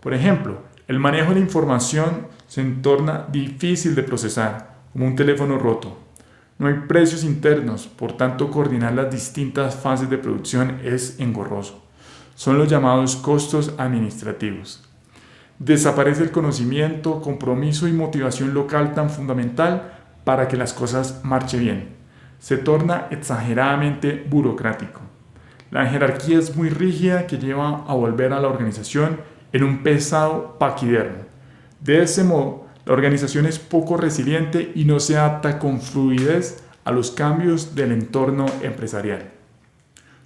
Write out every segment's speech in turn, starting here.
Por ejemplo, el manejo de la información se torna difícil de procesar, como un teléfono roto. No hay precios internos, por tanto coordinar las distintas fases de producción es engorroso. Son los llamados costos administrativos. Desaparece el conocimiento, compromiso y motivación local tan fundamental para que las cosas marchen bien. Se torna exageradamente burocrático. La jerarquía es muy rígida que lleva a volver a la organización en un pesado paquidermo. De ese modo, la organización es poco resiliente y no se adapta con fluidez a los cambios del entorno empresarial.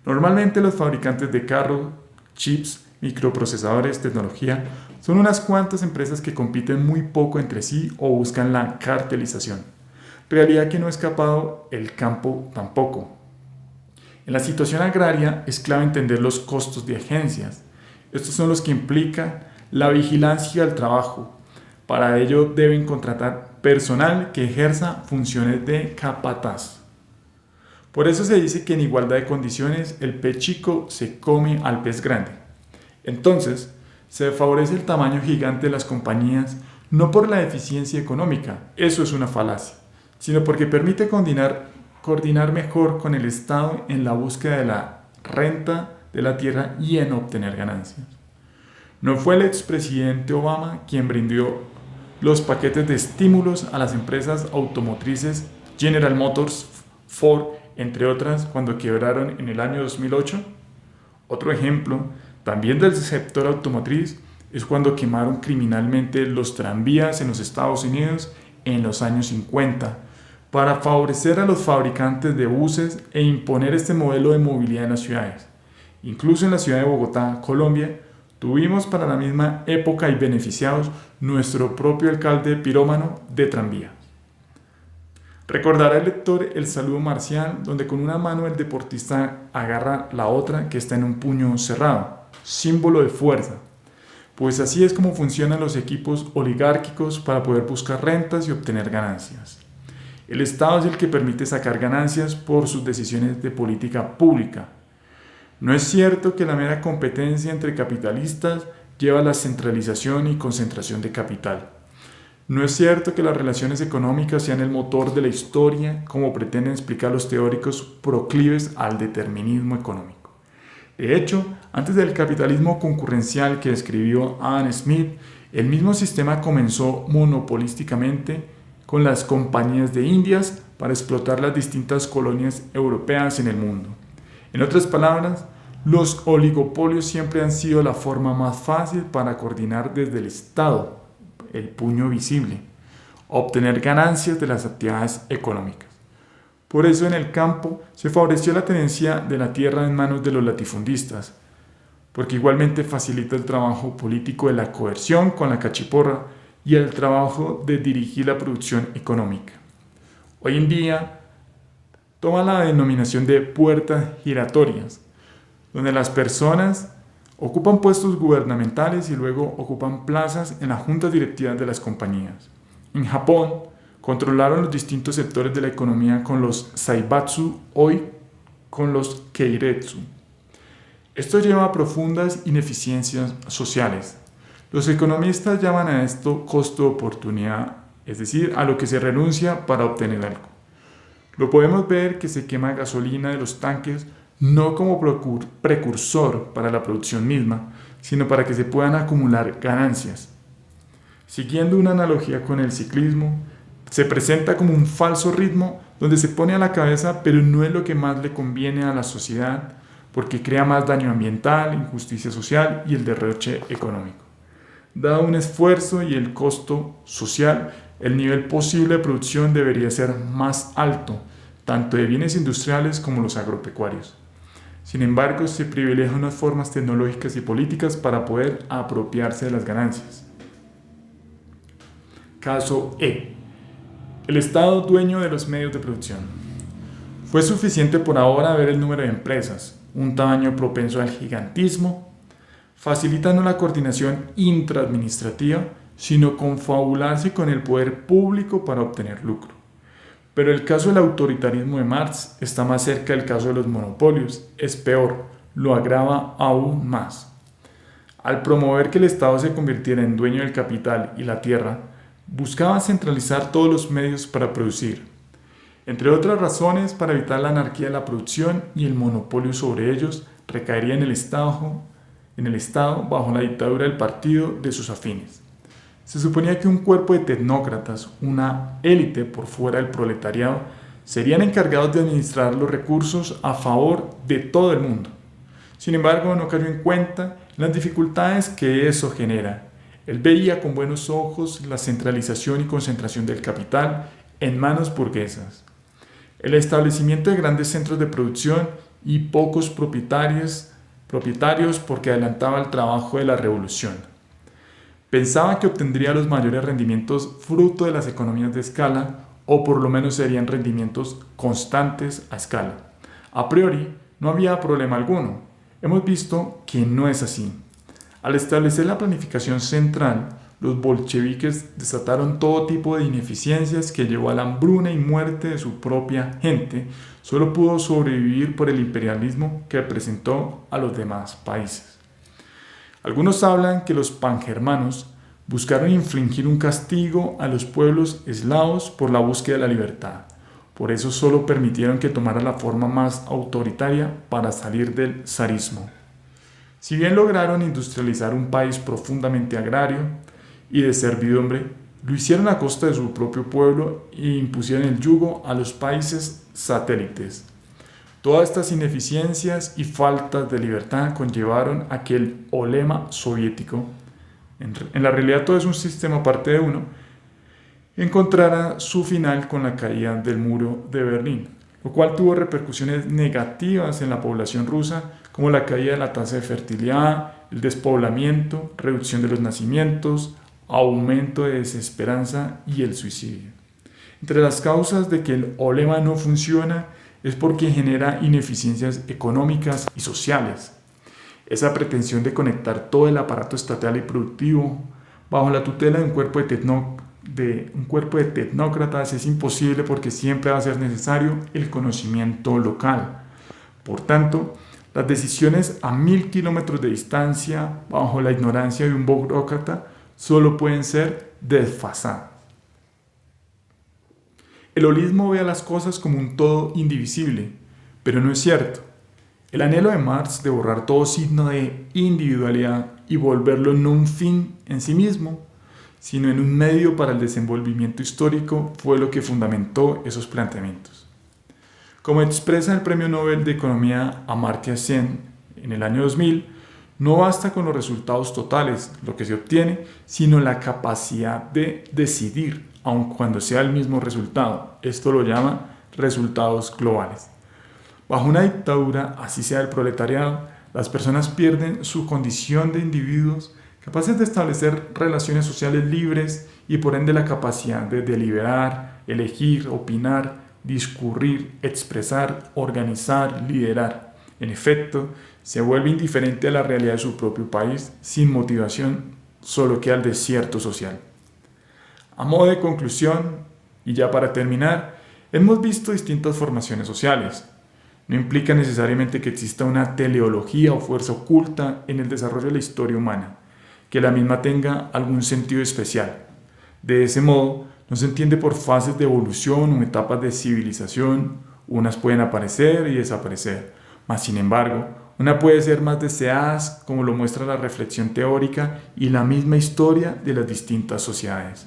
Normalmente los fabricantes de carros, chips, microprocesadores, tecnología, son unas cuantas empresas que compiten muy poco entre sí o buscan la cartelización. Realidad que no ha escapado el campo tampoco. En la situación agraria es clave entender los costos de agencias. Estos son los que implican la vigilancia del trabajo. Para ello deben contratar personal que ejerza funciones de capataz. Por eso se dice que en igualdad de condiciones el pez chico se come al pez grande. Entonces, se favorece el tamaño gigante de las compañías no por la eficiencia económica, eso es una falacia, sino porque permite coordinar mejor con el Estado en la búsqueda de la renta de la tierra y en obtener ganancias. No fue el expresidente Obama quien brindó los paquetes de estímulos a las empresas automotrices General Motors, Ford, entre otras, cuando quebraron en el año 2008. Otro ejemplo, también del sector automotriz, es cuando quemaron criminalmente los tranvías en los Estados Unidos en los años 50 para favorecer a los fabricantes de buses e imponer este modelo de movilidad en las ciudades. Incluso en la ciudad de Bogotá, Colombia, tuvimos para la misma época y beneficiados nuestro propio alcalde pirómano de tranvía. Recordará el lector el saludo marcial, donde con una mano el deportista agarra la otra que está en un puño cerrado, símbolo de fuerza. Pues así es como funcionan los equipos oligárquicos para poder buscar rentas y obtener ganancias. El Estado es el que permite sacar ganancias por sus decisiones de política pública. No es cierto que la mera competencia entre capitalistas lleva a la centralización y concentración de capital. No es cierto que las relaciones económicas sean el motor de la historia, como pretenden explicar los teóricos proclives al determinismo económico. De hecho, antes del capitalismo concurrencial que describió Adam Smith, el mismo sistema comenzó monopolísticamente con las compañías de Indias para explotar las distintas colonias europeas en el mundo. En otras palabras, los oligopolios siempre han sido la forma más fácil para coordinar desde el Estado, el puño visible, obtener ganancias de las actividades económicas. Por eso en el campo se favoreció la tenencia de la tierra en manos de los latifundistas, porque igualmente facilita el trabajo político de la coerción con la cachiporra y el trabajo de dirigir la producción económica. Hoy en día toma la denominación de puertas giratorias, donde las personas ocupan puestos gubernamentales y luego ocupan plazas en las juntas directivas de las compañías. En Japón, controlaron los distintos sectores de la economía con los Zaibatsu, hoy con los Keiretsu. Esto lleva a profundas ineficiencias sociales. Los economistas llaman a esto costo de oportunidad, es decir, a lo que se renuncia para obtener algo. Lo podemos ver que se quema gasolina de los tanques no como precursor para la producción misma, sino para que se puedan acumular ganancias. Siguiendo una analogía con el ciclismo, se presenta como un falso ritmo donde se pone a la cabeza, pero no es lo que más le conviene a la sociedad, porque crea más daño ambiental, injusticia social y el derroche económico. Dado un esfuerzo y el costo social, el nivel posible de producción debería ser más alto, tanto de bienes industriales como los agropecuarios. Sin embargo, se privilegian unas formas tecnológicas y políticas para poder apropiarse de las ganancias. Caso E. El Estado dueño de los medios de producción. Fue suficiente por ahora ver el número de empresas, un tamaño propenso al gigantismo, facilitando la coordinación intraadministrativa, sino confabularse con el poder público para obtener lucro. Pero el caso del autoritarismo de Marx está más cerca del caso de los monopolios, es peor, lo agrava aún más. Al promover que el Estado se convirtiera en dueño del capital y la tierra, buscaba centralizar todos los medios para producir, entre otras razones para evitar la anarquía de la producción y el monopolio sobre ellos recaería en el Estado bajo la dictadura del partido de sus afines. Se suponía que un cuerpo de tecnócratas, una élite por fuera del proletariado, serían encargados de administrar los recursos a favor de todo el mundo. Sin embargo, no cayó en cuenta las dificultades que eso genera. Él veía con buenos ojos la centralización y concentración del capital en manos burguesas, el establecimiento de grandes centros de producción y pocos propietarios porque adelantaba el trabajo de la revolución. Pensaba que obtendría los mayores rendimientos fruto de las economías de escala, o por lo menos serían rendimientos constantes a escala. A priori, no había problema alguno. Hemos visto que no es así. Al establecer la planificación central, los bolcheviques desataron todo tipo de ineficiencias que llevó a la hambruna y muerte de su propia gente. Solo pudo sobrevivir por el imperialismo que representó a los demás países. Algunos hablan que los pangermanos buscaron infligir un castigo a los pueblos eslavos por la búsqueda de la libertad. Por eso solo permitieron que tomara la forma más autoritaria para salir del zarismo. Si bien lograron industrializar un país profundamente agrario y de servidumbre, lo hicieron a costa de su propio pueblo e impusieron el yugo a los países satélites. Todas estas ineficiencias y faltas de libertad conllevaron a que el olema soviético, en la realidad todo es un sistema aparte de uno, encontrara su final con la caída del muro de Berlín, lo cual tuvo repercusiones negativas en la población rusa, como la caída de la tasa de fertilidad, el despoblamiento, reducción de los nacimientos, aumento de desesperanza y el suicidio. Entre las causas de que el olema no funciona es porque genera ineficiencias económicas y sociales. Esa pretensión de conectar todo el aparato estatal y productivo bajo la tutela de un cuerpo de tecnócratas es imposible porque siempre va a ser necesario el conocimiento local. Por tanto, las decisiones a 1000 kilómetros de distancia bajo la ignorancia de un burócrata solo pueden ser desfasadas. El holismo ve a las cosas como un todo indivisible, pero no es cierto. El anhelo de Marx de borrar todo signo de individualidad y volverlo no un fin en sí mismo, sino en un medio para el desenvolvimiento histórico fue lo que fundamentó esos planteamientos. Como expresa el Premio Nobel de Economía Amartya Sen en el año 2000, no basta con los resultados totales, lo que se obtiene, sino la capacidad de decidir, aun cuando sea el mismo resultado. Esto lo llama resultados globales. Bajo una dictadura, así sea el proletariado, las personas pierden su condición de individuos capaces de establecer relaciones sociales libres y por ende la capacidad de deliberar, elegir, opinar, discurrir, expresar, organizar, liderar. En efecto, se vuelve indiferente a la realidad de su propio país, sin motivación, solo queda el desierto social. A modo de conclusión, y ya para terminar, hemos visto distintas formaciones sociales. No implica necesariamente que exista una teleología o fuerza oculta en el desarrollo de la historia humana, que la misma tenga algún sentido especial. De ese modo, no se entiende por fases de evolución o etapas de civilización, unas pueden aparecer y desaparecer, mas sin embargo, una puede ser más deseada, como lo muestra la reflexión teórica y la misma historia de las distintas sociedades.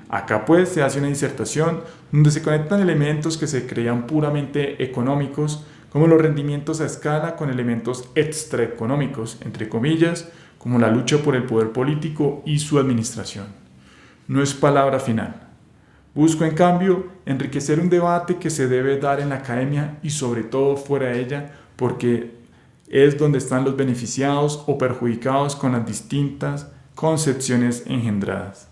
Acá pues se hace una disertación donde se conectan elementos que se creían puramente económicos, como los rendimientos a escala, con elementos extraeconómicos, entre comillas, como la lucha por el poder político y su administración. No es palabra final. Busco, en cambio, enriquecer un debate que se debe dar en la academia y sobre todo fuera de ella, porque es donde están los beneficiados o perjudicados con las distintas concepciones engendradas.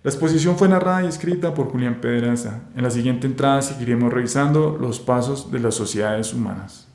La exposición fue narrada y escrita por Julián Pedraza. En la siguiente entrada seguiremos revisando los pasos de las sociedades humanas.